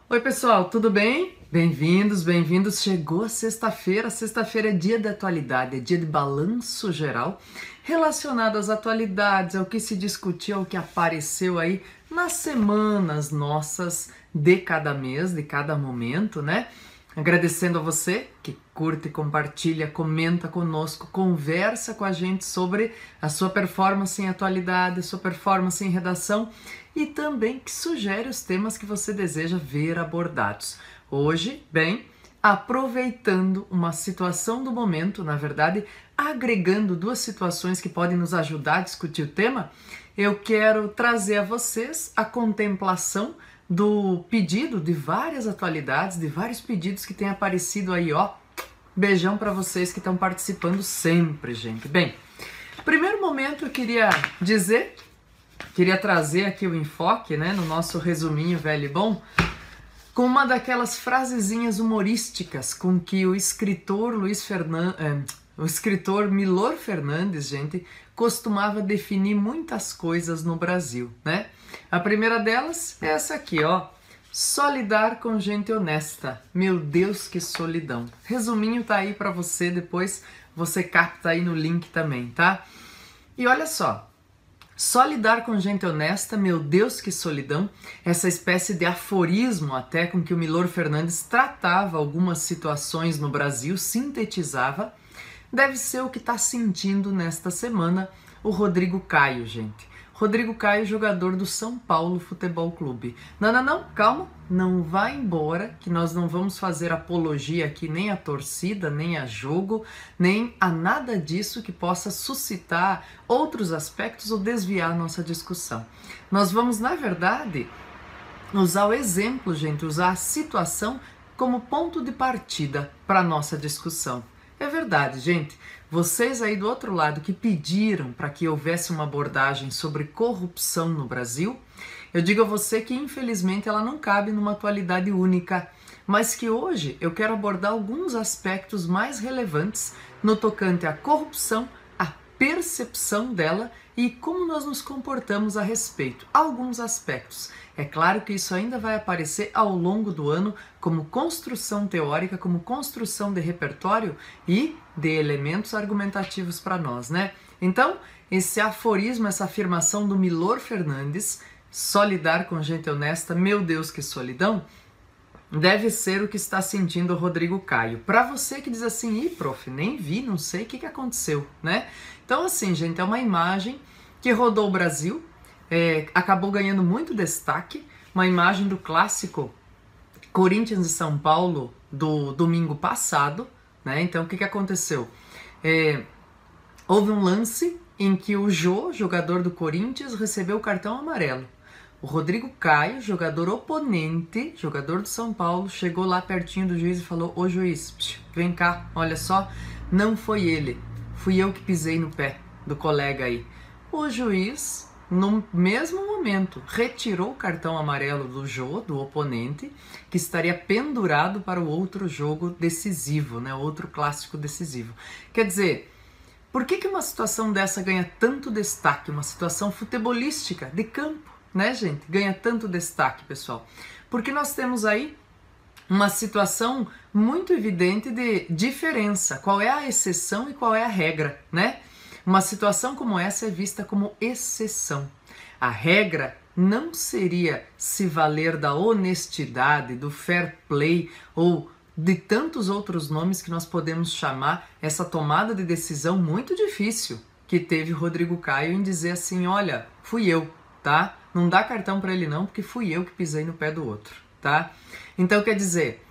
Oi pessoal, tudo bem? Bem-vindos, bem-vindos. Chegou a sexta-feira. Sexta-feira é dia da atualidade, é dia de balanço geral relacionado às atualidades, ao que se discutiu, ao que apareceu aí nas semanas nossas de cada mês, de cada momento, né? Agradecendo a você que curte, compartilha, comenta conosco, conversa com a gente sobre a sua performance em atualidade, a sua performance em redação e também que sugere os temas que você deseja ver abordados. Hoje, bem, aproveitando uma situação do momento, na verdade, agregando duas situações que podem nos ajudar a discutir o tema, eu quero trazer a vocês a contemplação do pedido de várias atualidades, de vários pedidos que têm aparecido aí, ó. Beijão para vocês que estão participando sempre, gente. Bem, primeiro momento eu queria trazer aqui o enfoque, né, no nosso resuminho velho e bom, com uma daquelas frasezinhas humorísticas com que o escritor Milor Fernandes, gente, costumava definir muitas coisas no Brasil, né? A primeira delas é essa aqui, ó. Só lidar com gente honesta. Meu Deus, que solidão. Resuminho tá aí para você, depois você capta aí no link também, tá? E olha só. Só lidar com gente honesta, meu Deus, que solidão, essa espécie de aforismo até com que o Milor Fernandes tratava algumas situações no Brasil, sintetizava, deve ser o que está sentindo nesta semana o Rodrigo Caio, gente. Rodrigo Caio, jogador do São Paulo Futebol Clube. Não, calma, não vai embora, que nós não vamos fazer apologia aqui nem à torcida, nem a jogo, nem a nada disso que possa suscitar outros aspectos ou desviar a nossa discussão. Nós vamos, na verdade, usar o exemplo, gente, usar a situação como ponto de partida para a nossa discussão. É verdade, gente. Vocês aí do outro lado que pediram para que houvesse uma abordagem sobre corrupção no Brasil, eu digo a você que infelizmente ela não cabe numa atualidade única, mas que hoje eu quero abordar alguns aspectos mais relevantes no tocante à corrupção, à percepção dela e como nós nos comportamos a respeito. Alguns aspectos. É claro que isso ainda vai aparecer ao longo do ano como construção teórica, como construção de repertório e de elementos argumentativos para nós, né? Então, esse aforismo, essa afirmação do Milor Fernandes, só lidar com gente honesta, meu Deus, que solidão, deve ser o que está sentindo o Rodrigo Caio. Para você que diz assim, prof, nem vi, não sei o que aconteceu, né? Então, assim, gente, é uma imagem que rodou o Brasil, acabou ganhando muito destaque, uma imagem do clássico Corinthians e São Paulo do domingo passado, né? Então, o que aconteceu? Houve um lance em que o Jô, jogador do Corinthians, recebeu o cartão amarelo. O Rodrigo Caio, jogador oponente, jogador do São Paulo, chegou lá pertinho do juiz e falou: ô juiz, vem cá, olha só, não foi ele, fui eu que pisei no pé do colega aí. O juiz, no mesmo momento, retirou o cartão amarelo do Jô, do oponente, que estaria pendurado para o outro jogo decisivo, né? Outro clássico decisivo. Quer dizer, por que uma situação dessa ganha tanto destaque? Uma situação futebolística, de campo, né, gente? Ganha tanto destaque, pessoal. Porque nós temos aí uma situação muito evidente de diferença. Qual é a exceção e qual é a regra, né? Uma situação como essa é vista como exceção. A regra não seria se valer da honestidade, do fair play ou de tantos outros nomes que nós podemos chamar essa tomada de decisão muito difícil que teve Rodrigo Caio em dizer assim, olha, fui eu, tá? Não dá cartão para ele não, porque fui eu que pisei no pé do outro, tá? Então, quer dizer,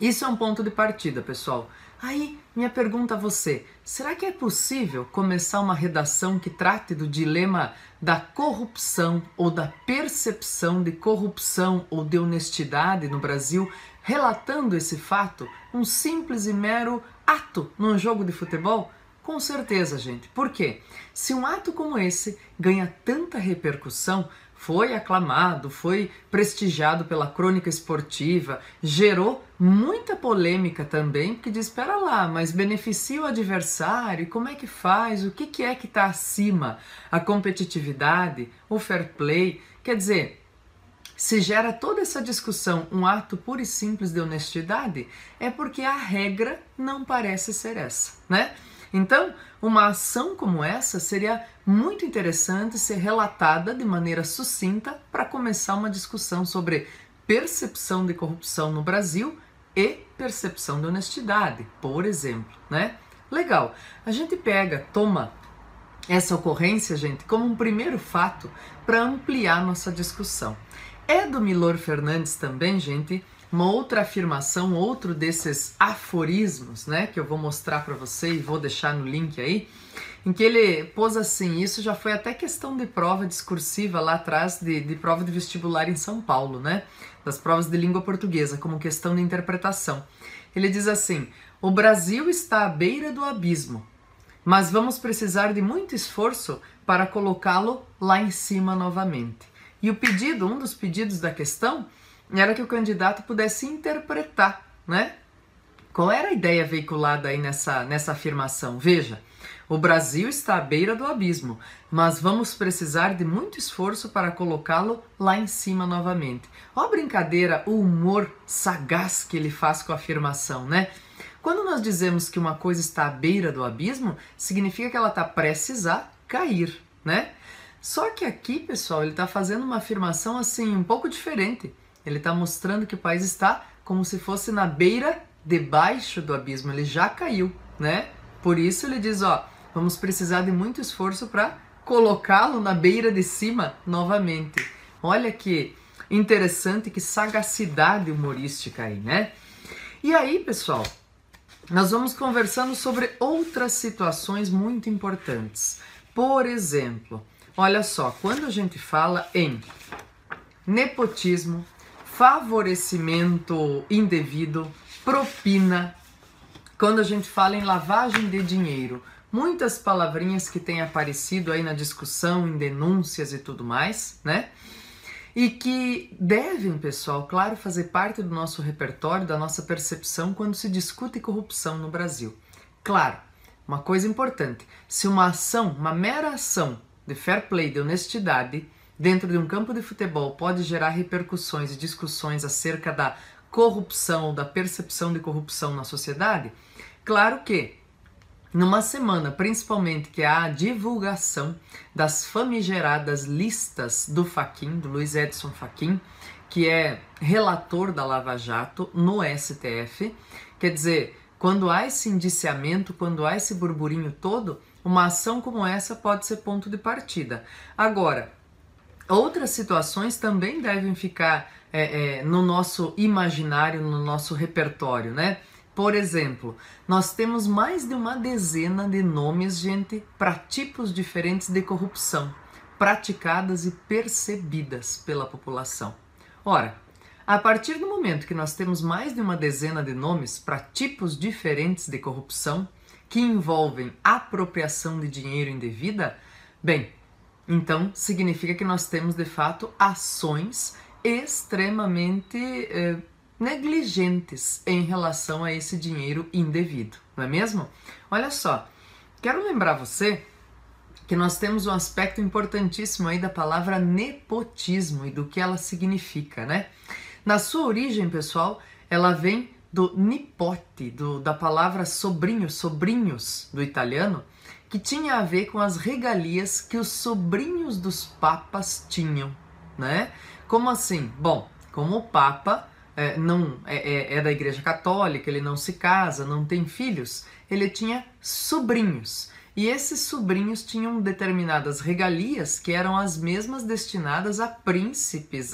isso é um ponto de partida, pessoal. Aí, minha pergunta a você, será que é possível começar uma redação que trate do dilema da corrupção ou da percepção de corrupção ou de honestidade no Brasil, relatando esse fato, um simples e mero ato num jogo de futebol? Com certeza, gente. Por quê? Se um ato como esse ganha tanta repercussão, foi aclamado, foi prestigiado pela crônica esportiva, gerou muita polêmica também, porque diz, espera lá, mas beneficia o adversário, como é que faz, o que é que está acima? A competitividade, o fair play, quer dizer, se gera toda essa discussão um ato puro e simples de honestidade, é porque a regra não parece ser essa, né? Então, uma ação como essa seria muito interessante ser relatada de maneira sucinta para começar uma discussão sobre percepção de corrupção no Brasil e percepção de honestidade, por exemplo, né? Legal, a gente toma essa ocorrência, gente, como um primeiro fato para ampliar nossa discussão. É do Milor Fernandes também, gente, uma outra afirmação, outro desses aforismos, né, que eu vou mostrar para você e vou deixar no link aí, em que ele pôs assim, isso já foi até questão de prova discursiva lá atrás, de prova de vestibular em São Paulo, né, das provas de língua portuguesa, como questão de interpretação. Ele diz assim, o Brasil está à beira do abismo, mas vamos precisar de muito esforço para colocá-lo lá em cima novamente. E o pedido, um dos pedidos da questão, era que o candidato pudesse interpretar, né? Qual era a ideia veiculada aí nessa afirmação? Veja, o Brasil está à beira do abismo, mas vamos precisar de muito esforço para colocá-lo lá em cima novamente. Ó a brincadeira, o humor sagaz que ele faz com a afirmação, né? Quando nós dizemos que uma coisa está à beira do abismo, significa que ela está prestes a cair, né? Só que aqui, pessoal, ele está fazendo uma afirmação assim um pouco diferente. Ele está mostrando que o país está como se fosse na beira debaixo do abismo. Ele já caiu, né? Por isso ele diz, ó, vamos precisar de muito esforço para colocá-lo na beira de cima novamente. Olha que interessante, que sagacidade humorística aí, né? E aí, pessoal, nós vamos conversando sobre outras situações muito importantes. Por exemplo, olha só, quando a gente fala em nepotismo, favorecimento indevido, propina, quando a gente fala em lavagem de dinheiro, muitas palavrinhas que têm aparecido aí na discussão, em denúncias e tudo mais, né? E que devem, pessoal, claro, fazer parte do nosso repertório, da nossa percepção quando se discute corrupção no Brasil. Claro, uma coisa importante, se uma ação, uma mera ação de fair play, de honestidade, dentro de um campo de futebol pode gerar repercussões e discussões acerca da corrupção ou da percepção de corrupção na sociedade, claro que numa semana, principalmente, que há a divulgação das famigeradas listas do Fachin, do Luiz Edson Fachin, que é relator da Lava Jato no STF, quer dizer, quando há esse indiciamento, quando há esse burburinho todo, uma ação como essa pode ser ponto de partida. Agora, outras situações também devem ficar no nosso imaginário, no nosso repertório, né? Por exemplo, nós temos mais de uma dezena de nomes, gente, para tipos diferentes de corrupção, praticadas e percebidas pela população. Ora, a partir do momento que nós temos mais de uma dezena de nomes para tipos diferentes de corrupção, que envolvem apropriação de dinheiro indevida, bem, então significa que nós temos de fato ações extremamente negligentes em relação a esse dinheiro indevido, não é mesmo? Olha só, quero lembrar você que nós temos um aspecto importantíssimo aí da palavra nepotismo e do que ela significa, né? Na sua origem, pessoal, ela vem do nipote, da palavra sobrinho, sobrinhos do italiano, que tinha a ver com as regalias que os sobrinhos dos papas tinham, né? Como assim? Bom, como o papa não é da Igreja Católica, ele não se casa, não tem filhos, ele tinha sobrinhos. E esses sobrinhos tinham determinadas regalias que eram as mesmas destinadas a príncipes,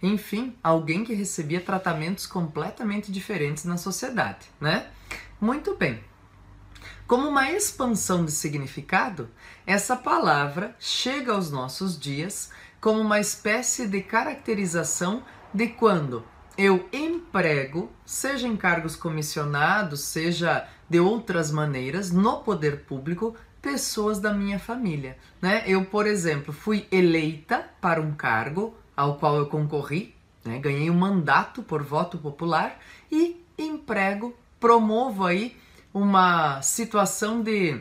enfim, alguém que recebia tratamentos completamente diferentes na sociedade, né? Muito bem. Como uma expansão de significado, essa palavra chega aos nossos dias como uma espécie de caracterização de quando eu emprego, seja em cargos comissionados, seja de outras maneiras, no poder público, pessoas da minha família, né? Eu, por exemplo, fui eleita para um cargo ao qual eu concorri, né? Ganhei um mandato por voto popular e emprego, promovo aí uma situação de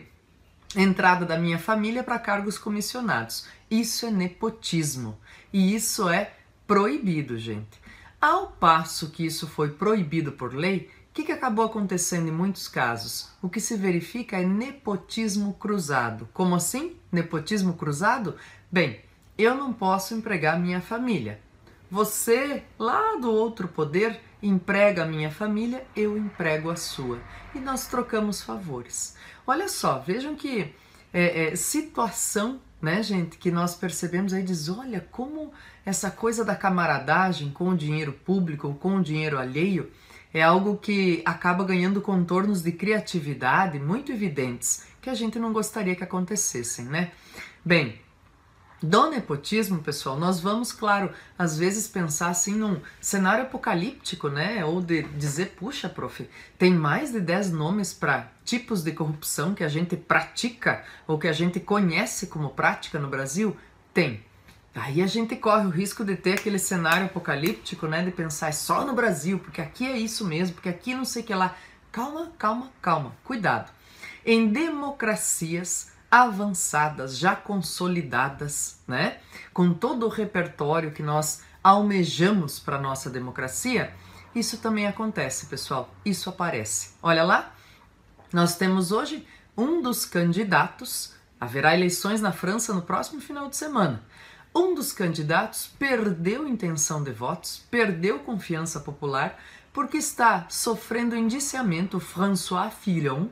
entrada da minha família para cargos comissionados. Isso é nepotismo e isso é proibido, gente. Ao passo que isso foi proibido por lei, o que acabou acontecendo em muitos casos? O que se verifica é nepotismo cruzado. Como assim? Nepotismo cruzado? Bem, eu não posso empregar minha família. Você, lá do outro poder, emprega a minha família, eu emprego a sua. E nós trocamos favores. Olha só, vejam que situação, né, gente, que nós percebemos aí, diz, olha como essa coisa da camaradagem com o dinheiro público ou com o dinheiro alheio é algo que acaba ganhando contornos de criatividade muito evidentes, que a gente não gostaria que acontecessem, né? Bem, do nepotismo, pessoal, nós vamos, claro, às vezes pensar assim num cenário apocalíptico, né? Ou de dizer, puxa, prof, tem mais de 10 nomes para tipos de corrupção que a gente pratica ou que a gente conhece como prática no Brasil? Tem. Aí a gente corre o risco de ter aquele cenário apocalíptico, né? De pensar, é só no Brasil, porque aqui é isso mesmo, porque aqui não sei o que lá. Calma, calma, calma. Cuidado. Em democracias avançadas, já consolidadas, né? Com todo o repertório que nós almejamos para a nossa democracia, isso também acontece, pessoal. Isso aparece. Olha lá, nós temos hoje um dos candidatos, haverá eleições na França no próximo final de semana. Um dos candidatos perdeu intenção de votos, perdeu confiança popular, porque está sofrendo indiciamento, François Fillon,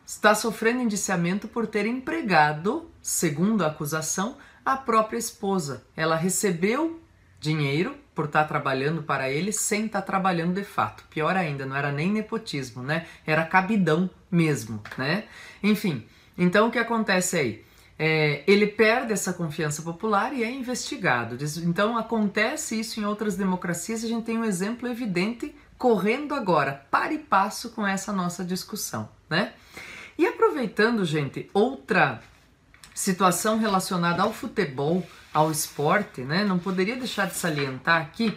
está sofrendo indiciamento por ter empregado, segundo a acusação, a própria esposa. Ela recebeu dinheiro por estar trabalhando para ele sem estar trabalhando de fato. Pior ainda, não era nem nepotismo, né? Era cabidão mesmo, né? Enfim, então o que acontece aí? Ele perde essa confiança popular e é investigado. Então acontece isso em outras democracias, a gente tem um exemplo evidente correndo agora, para e passo com essa nossa discussão, né? E aproveitando, gente, outra situação relacionada ao futebol, ao esporte, né? Não poderia deixar de salientar aqui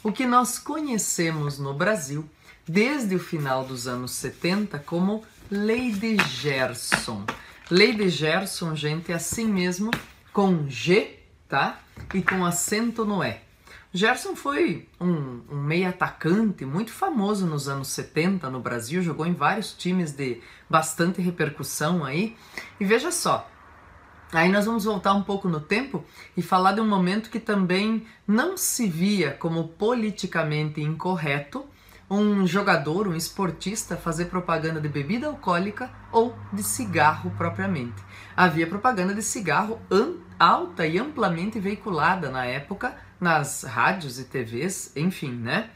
o que nós conhecemos no Brasil desde o final dos anos 70 como Lei de Gerson. Lei de Gerson, gente, é assim mesmo, com G, tá? E com acento no E. Gerson foi um meio atacante muito famoso nos anos 70 no Brasil, jogou em vários times de bastante repercussão aí. E veja só, aí nós vamos voltar um pouco no tempo e falar de um momento que também não se via como politicamente incorreto um jogador, um esportista fazer propaganda de bebida alcoólica ou de cigarro propriamente. Havia propaganda de cigarro alta e amplamente veiculada na época nas rádios e TVs, enfim, né?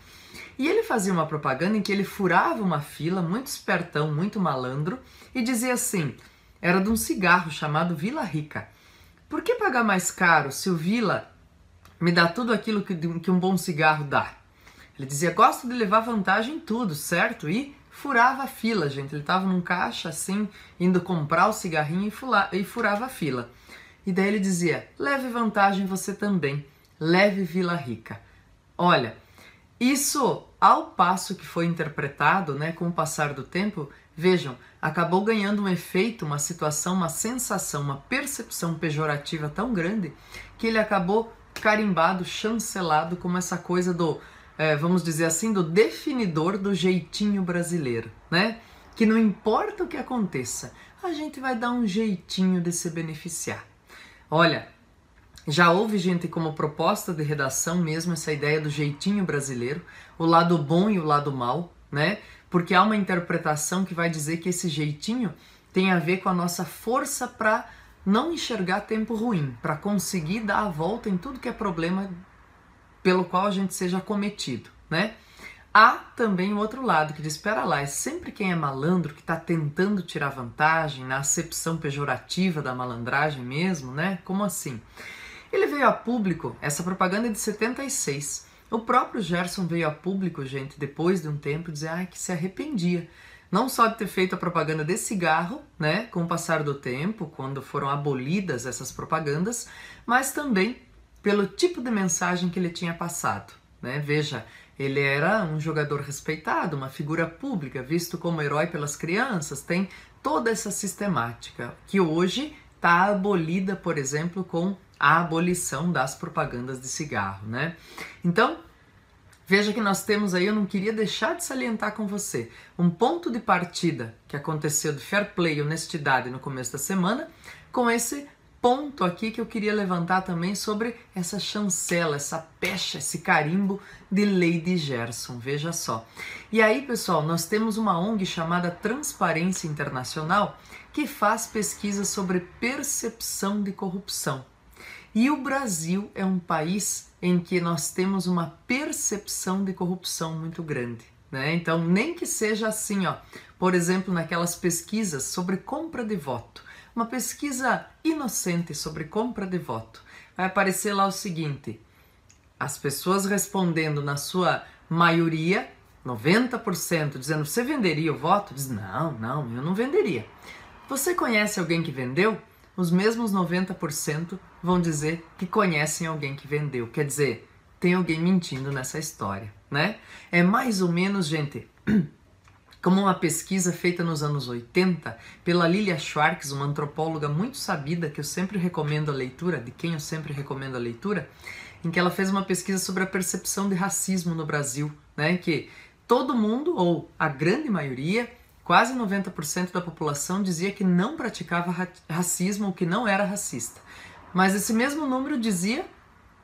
E ele fazia uma propaganda em que ele furava uma fila, muito espertão, muito malandro, e dizia assim, era de um cigarro chamado Vila Rica. Por que pagar mais caro se o Vila me dá tudo aquilo que um bom cigarro dá? Ele dizia, gosto de levar vantagem em tudo, certo? E furava a fila, gente. Ele estava num caixa assim, indo comprar o cigarrinho e furava a fila. E daí ele dizia, leve vantagem você também, leve Vila Rica. Olha, isso ao passo que foi interpretado, né, com o passar do tempo, vejam, acabou ganhando um efeito, uma situação, uma sensação, uma percepção pejorativa tão grande que ele acabou carimbado, chancelado como essa coisa do, vamos dizer assim, do definidor do jeitinho brasileiro, né? Que não importa o que aconteça, a gente vai dar um jeitinho de se beneficiar. Olha, já houve, gente, como proposta de redação mesmo essa ideia do jeitinho brasileiro, o lado bom e o lado mal, né? Porque há uma interpretação que vai dizer que esse jeitinho tem a ver com a nossa força para não enxergar tempo ruim, para conseguir dar a volta em tudo que é problema pelo qual a gente seja acometido, né? Há também o outro lado que diz, espera lá, é sempre quem é malandro que está tentando tirar vantagem, na acepção pejorativa da malandragem mesmo, né? Como assim? Ele veio a público, essa propaganda é de 76, o próprio Gerson veio a público, gente, depois de um tempo, dizer que se arrependia, não só de ter feito a propaganda de cigarro, né, com o passar do tempo, quando foram abolidas essas propagandas, mas também pelo tipo de mensagem que ele tinha passado, né? Veja, ele era um jogador respeitado, uma figura pública, visto como herói pelas crianças, tem toda essa sistemática, que hoje está abolida, por exemplo, com a abolição das propagandas de cigarro, né? Então, veja que nós temos aí, eu não queria deixar de salientar com você, um ponto de partida que aconteceu de fair play e honestidade no começo da semana, com esse ponto aqui que eu queria levantar também sobre essa chancela, essa pecha, esse carimbo de Lady Gerson, veja só. E aí, pessoal, nós temos uma ONG chamada Transparência Internacional que faz pesquisa sobre percepção de corrupção. E o Brasil é um país em que nós temos uma percepção de corrupção muito grande, né? Então, nem que seja assim, ó, por exemplo, naquelas pesquisas sobre compra de voto, uma pesquisa inocente sobre compra de voto, vai aparecer lá o seguinte: as pessoas respondendo na sua maioria, 90%, dizendo, você venderia o voto? Diz, não, eu não venderia. Você conhece alguém que vendeu? Os mesmos 90% vão dizer que conhecem alguém que vendeu. Quer dizer, tem alguém mentindo nessa história, né? É mais ou menos, gente, como uma pesquisa feita nos anos 80 pela Lilia Schwartz, uma antropóloga muito sabida, que eu sempre recomendo a leitura, de quem eu sempre recomendo a leitura, em que ela fez uma pesquisa sobre a percepção de racismo no Brasil, né? Que todo mundo, ou a grande maioria, quase 90% da população dizia que não praticava racismo ou que não era racista. Mas esse mesmo número dizia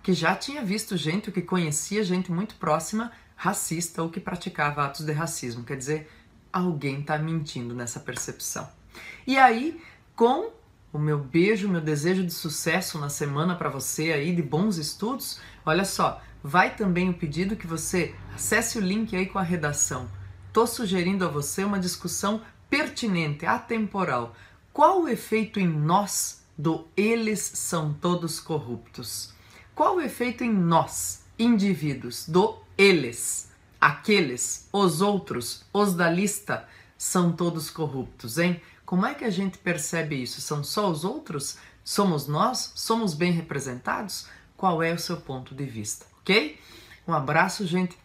que já tinha visto gente, ou que conhecia gente muito próxima, racista ou que praticava atos de racismo. Quer dizer, alguém está mentindo nessa percepção. E aí, com o meu beijo, meu desejo de sucesso na semana para você aí, de bons estudos, olha só, vai também o pedido que você acesse o link aí com a redação. Estou sugerindo a você uma discussão pertinente, atemporal. Qual o efeito em nós do eles são todos corruptos? Qual o efeito em nós, indivíduos, do eles, aqueles, os outros, os da lista, são todos corruptos, hein? Como é que a gente percebe isso? São só os outros? Somos nós? Somos bem representados? Qual é o seu ponto de vista, ok? Um abraço, gente.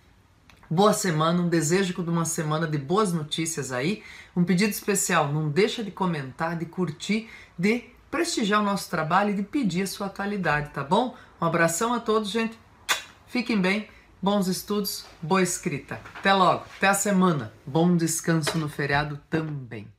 Boa semana, um desejo de uma semana de boas notícias aí. Um pedido especial, não deixa de comentar, de curtir, de prestigiar o nosso trabalho e de pedir a sua atualidade, tá bom? Um abração a todos, gente. Fiquem bem, bons estudos, boa escrita. Até logo, até a semana. Bom descanso no feriado também.